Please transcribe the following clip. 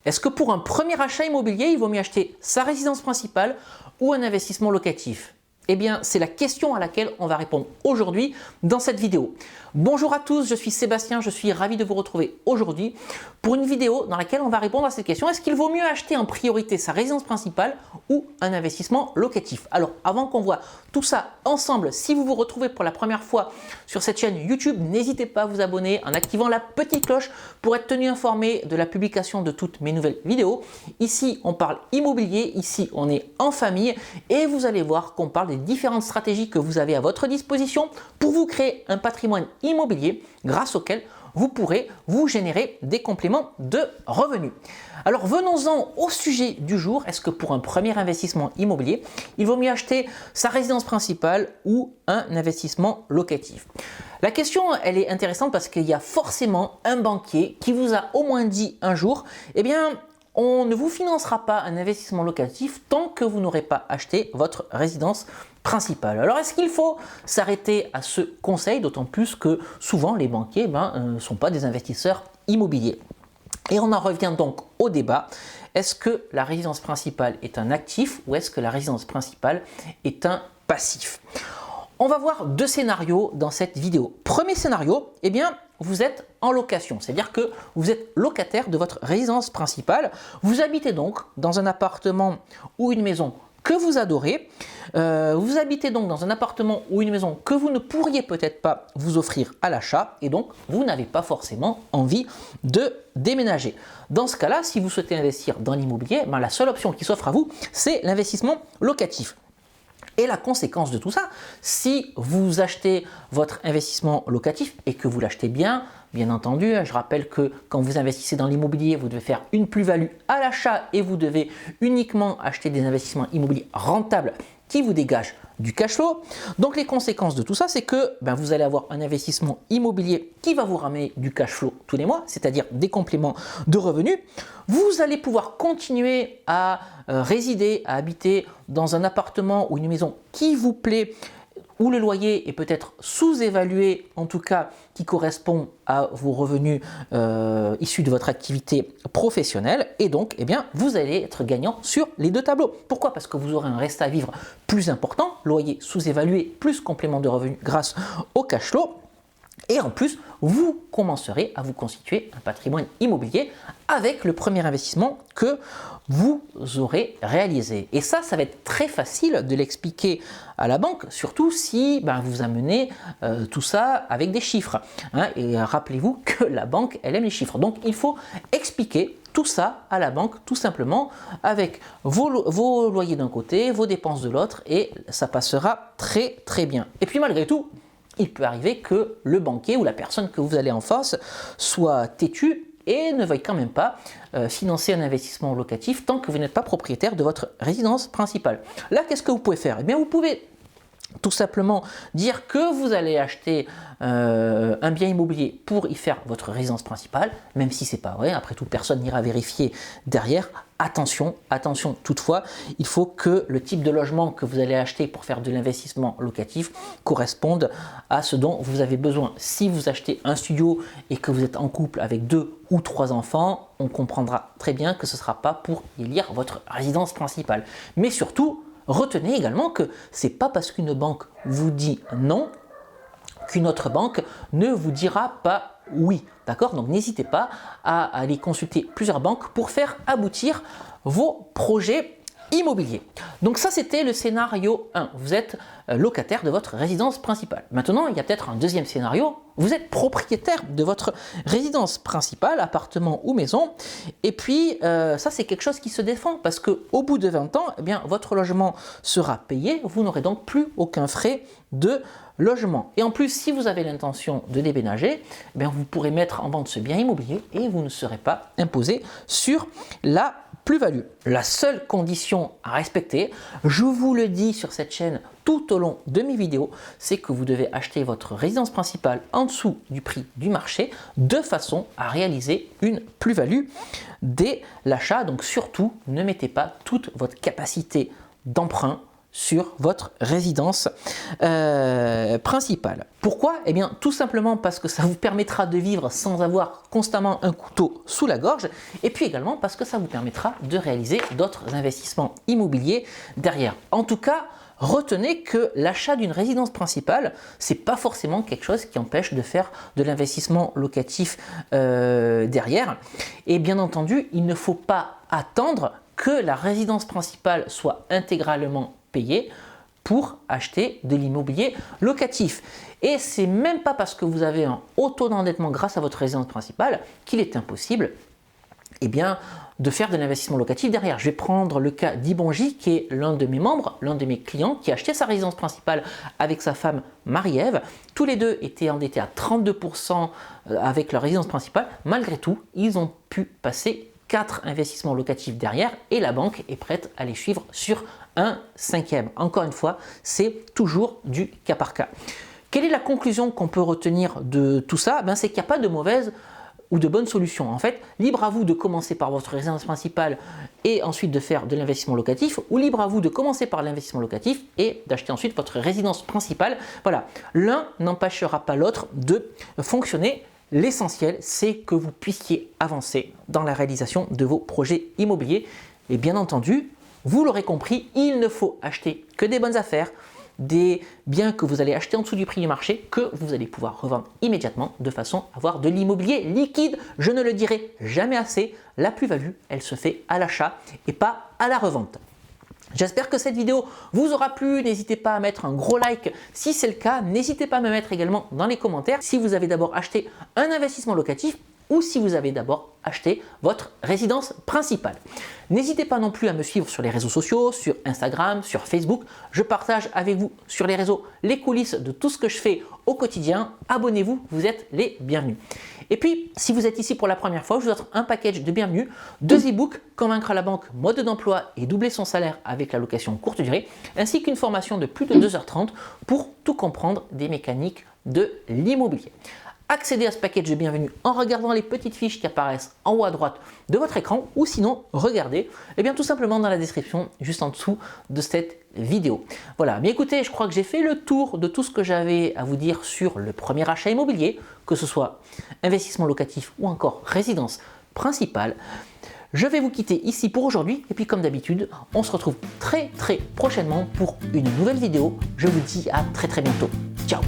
Est-ce que pour un premier achat immobilier, il vaut mieux acheter sa résidence principale ou un investissement locatif? Eh bien, c'est la question à laquelle on va répondre aujourd'hui dans cette vidéo. Bonjour à tous, je suis Sébastien, je suis ravi de vous retrouver aujourd'hui pour une vidéo dans laquelle on va répondre à cette question. Est-ce qu'il vaut mieux acheter en priorité sa résidence principale ou un investissement locatif? Alors, avant qu'on voit tout ça ensemble, si vous vous retrouvez pour la première fois sur cette chaîne YouTube, n'hésitez pas à vous abonner en activant la petite cloche pour être tenu informé de la publication de toutes mes nouvelles vidéos. Ici, on parle immobilier, ici, on est en famille et vous allez voir qu'on parle des différentes stratégies que vous avez à votre disposition pour vous créer un patrimoine immobilier grâce auquel vous pourrez vous générer des compléments de revenus. Alors venons-en au sujet du jour. Est-ce que pour un premier investissement immobilier, il vaut mieux acheter sa résidence principale ou un investissement locatif? La question, elle est intéressante parce qu'il y a forcément un banquier qui vous a au moins dit un jour, eh bien, on ne vous financera pas un investissement locatif tant que vous n'aurez pas acheté votre résidence principale. Alors, est-ce qu'il faut s'arrêter à ce conseil, d'autant plus que souvent les banquiers ne sont pas des investisseurs immobiliers? Et on en revient donc au débat. Est-ce que la résidence principale est un actif ou est-ce que la résidence principale est un passif? On va voir deux scénarios dans cette vidéo. Premier scénario, eh bien, vous êtes en location, c'est-à-dire que vous êtes locataire de votre résidence principale. Vous habitez donc dans un appartement ou une maison que vous adorez. Vous habitez donc dans un appartement ou une maison que vous ne pourriez peut-être pas vous offrir à l'achat et donc vous n'avez pas forcément envie de déménager. Dans ce cas-là, si vous souhaitez investir dans l'immobilier, la seule option qui s'offre à vous, c'est l'investissement locatif. Et la conséquence de tout ça, si vous achetez votre investissement locatif et que vous l'achetez bien entendu, je rappelle que quand vous investissez dans l'immobilier, vous devez faire une plus-value à l'achat et vous devez uniquement acheter des investissements immobiliers rentables qui vous dégagent du cash flow. Donc les conséquences de tout ça, c'est que vous allez avoir un investissement immobilier qui va vous ramener du cash flow tous les mois, c'est-à-dire des compléments de revenus. Vous allez pouvoir continuer à résider, à habiter dans un appartement ou une maison qui vous plaît, où le loyer est peut-être sous-évalué, en tout cas qui correspond à vos revenus issus de votre activité professionnelle. Et donc, vous allez être gagnant sur les deux tableaux. Pourquoi? Parce que vous aurez un reste à vivre plus important, loyer sous-évalué, plus complément de revenus grâce au cash flow. Et en plus, vous commencerez à vous constituer un patrimoine immobilier avec le premier investissement que vous aurez réalisé. Et ça va être très facile de l'expliquer à la banque, surtout si vous amenez tout ça avec des chiffres. Et rappelez-vous que la banque, elle aime les chiffres. Donc, il faut expliquer tout ça à la banque, tout simplement, avec vos loyers d'un côté, vos dépenses de l'autre, et ça passera très très bien. Et puis malgré tout, il peut arriver que le banquier ou la personne que vous allez en face soit têtu et ne veuille quand même pas financer un investissement locatif tant que vous n'êtes pas propriétaire de votre résidence principale. Là, qu'est-ce que vous pouvez faire? Eh bien, vous pouvez tout simplement dire que vous allez acheter un bien immobilier pour y faire votre résidence principale, même si ce n'est pas vrai. Après tout, personne n'ira vérifier derrière. Attention, attention toutefois, il faut que le type de logement que vous allez acheter pour faire de l'investissement locatif corresponde à ce dont vous avez besoin. Si vous achetez un studio et que vous êtes en couple avec 2 ou 3 enfants, on comprendra très bien que ce ne sera pas pour y élire votre résidence principale. Mais surtout, retenez également que ce n'est pas parce qu'une banque vous dit non qu'une autre banque ne vous dira pas oui. D'accord? Donc n'hésitez pas à aller consulter plusieurs banques pour faire aboutir vos projets immobiliers. Donc ça, c'était le scénario 1. Vous êtes locataire de votre résidence principale. Maintenant, il y a peut-être un deuxième scénario. Vous êtes propriétaire de votre résidence principale, appartement ou maison. Et puis, ça, c'est quelque chose qui se défend parce qu'au bout de 20 ans, votre logement sera payé. Vous n'aurez donc plus aucun frais de logement. Et en plus, si vous avez l'intention de déménager, vous pourrez mettre en vente ce bien immobilier et vous ne serez pas imposé sur la plus-value. La seule condition à respecter, je vous le dis sur cette chaîne tout au long de mes vidéos, c'est que vous devez acheter votre résidence principale en dessous du prix du marché de façon à réaliser une plus-value dès l'achat. Donc surtout, ne mettez pas toute votre capacité d'emprunt sur votre résidence principale. Pourquoi? Eh bien tout simplement parce que ça vous permettra de vivre sans avoir constamment un couteau sous la gorge, et puis également parce que ça vous permettra de réaliser d'autres investissements immobiliers derrière. En tout cas, retenez que l'achat d'une résidence principale, c'est pas forcément quelque chose qui empêche de faire de l'investissement locatif derrière. Et bien entendu, il ne faut pas attendre que la résidence principale soit intégralement payée pour acheter de l'immobilier locatif. Et c'est même pas parce que vous avez un haut taux d'endettement grâce à votre résidence principale qu'il est impossible de faire de l'investissement locatif derrière. Je vais prendre le cas d'Ibonji, qui est l'un de mes membres, l'un de mes clients, qui a acheté sa résidence principale avec sa femme Marie-Ève. Tous les deux étaient endettés à 32% avec leur résidence principale. Malgré tout, ils ont pu passer 4 investissements locatifs derrière et la banque est prête à les suivre sur un 5e. Encore une fois, c'est toujours du cas par cas. Quelle est la conclusion qu'on peut retenir de tout ça? C'est qu'il n'y a pas de mauvaise ou de bonnes solutions. En fait, libre à vous de commencer par votre résidence principale et ensuite de faire de l'investissement locatif, ou libre à vous de commencer par l'investissement locatif et d'acheter ensuite votre résidence principale. Voilà, l'un n'empêchera pas l'autre de fonctionner. L'essentiel, c'est que vous puissiez avancer dans la réalisation de vos projets immobiliers. Et bien entendu, vous l'aurez compris, il ne faut acheter que des bonnes affaires, des biens que vous allez acheter en dessous du prix du marché, que vous allez pouvoir revendre immédiatement de façon à avoir de l'immobilier liquide. Je ne le dirai jamais assez, la plus-value, elle se fait à l'achat et pas à la revente. J'espère que cette vidéo vous aura plu. N'hésitez pas à mettre un gros like si c'est le cas. N'hésitez pas à me mettre également dans les commentaires si vous avez d'abord acheté un investissement locatif ou si vous avez d'abord acheté votre résidence principale. N'hésitez pas non plus à me suivre sur les réseaux sociaux, sur Instagram, sur Facebook. Je partage avec vous sur les réseaux les coulisses de tout ce que je fais au quotidien. Abonnez-vous, vous êtes les bienvenus. Et puis, si vous êtes ici pour la première fois, je vous offre un package de bienvenue, 2 e-books, Convaincre la banque, mode d'emploi et doubler son salaire avec la location courte durée, ainsi qu'une formation de plus de 2h30 pour tout comprendre des mécaniques de l'immobilier. Accédez à ce package de bienvenue en regardant les petites fiches qui apparaissent en haut à droite de votre écran, ou sinon regardez tout simplement dans la description juste en dessous de cette vidéo. Voilà, mais écoutez, je crois que j'ai fait le tour de tout ce que j'avais à vous dire sur le premier achat immobilier, que ce soit investissement locatif ou encore résidence principale. Je vais vous quitter ici pour aujourd'hui et puis comme d'habitude, on se retrouve très prochainement pour une nouvelle vidéo. Je vous dis à très bientôt. Ciao!